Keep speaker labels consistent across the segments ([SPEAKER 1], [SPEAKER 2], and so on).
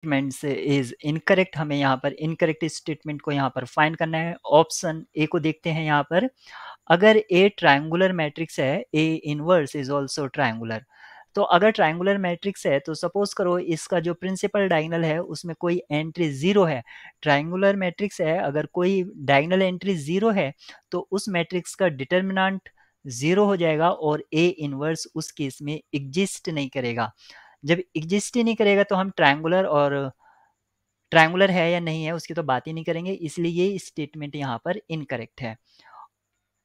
[SPEAKER 1] Statements is incorrect, हमें यहाँ पर इनकरेक्ट स्टेटमेंट को यहाँ पर फाइंड करना है। ऑप्शन ए को देखते हैं यहाँ पर। अगर ए ट्रायंगुलर मैट्रिक्स है, A inverse is also triangular. तो अगर ट्रायंगुलर मैट्रिक्स है तो सपोज करो इसका जो प्रिंसिपल डायगोनल है उसमें कोई एंट्री जीरो है। ट्रायंगुलर मैट्रिक्स है, अगर कोई डायगोनल एंट्री जीरो है तो उस मैट्रिक्स का डिटर्मिनेंट जीरो हो जाएगा और ए इनवर्स उस केस में एग्जिस्ट नहीं करेगा। जब एग्जिस्ट ही नहीं करेगा तो हम ट्रायंगुलर है या नहीं है उसकी तो बात ही नहीं करेंगे, इसलिए ये स्टेटमेंट यहाँ पर इनकरेक्ट है।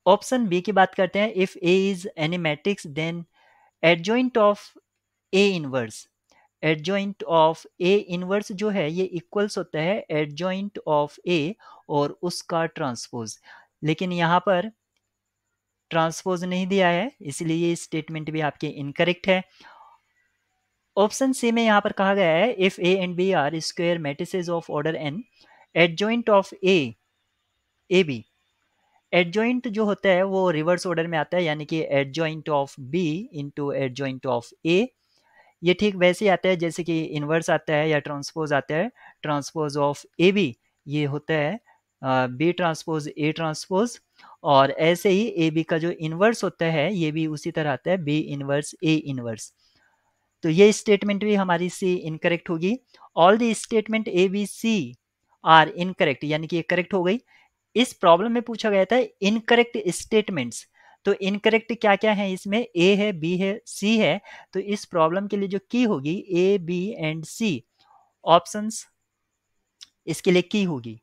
[SPEAKER 1] ऑप्शन बी की बात करते हैं। If A is any matrix then adjoint of A inverse. Adjoint of A inverse जो है ये इक्वल्स होता है एडजॉइंट ऑफ ए और उसका ट्रांसपोज, लेकिन यहाँ पर ट्रांसपोज नहीं दिया है, इसलिए ये स्टेटमेंट भी आपके इनकरेक्ट है। ऑप्शन सी में यहाँ पर कहा गया है if A and B are square matrices of order N, adjoint of A B. Adjoint जो होता है वो रिवर्स ऑर्डर में आता है, यानी कि adjoint of B into adjoint of A. ये ठीक वैसे ही आता है जैसे कि इनवर्स आता है या ट्रांसपोज आता है। ट्रांसपोज ऑफ ए बी ये होता है बी ट्रांसपोज ए ट्रांसपोज, और ऐसे ही ए बी का जो इनवर्स होता है ये भी उसी तरह आता है बी इनवर्स ए इनवर्स। तो ये स्टेटमेंट भी हमारी सी इनकरेक्ट होगी। All the statement A B C are incorrect, यानी कि ये करेक्ट हो गई। इस प्रॉब्लम में पूछा गया था इनकरेक्ट स्टेटमेंट्स, तो इनकरेक्ट क्या क्या है इसमें, ए है, बी है, सी है। तो इस प्रॉब्लम के लिए जो की होगी A B and C options इसके लिए की होगी।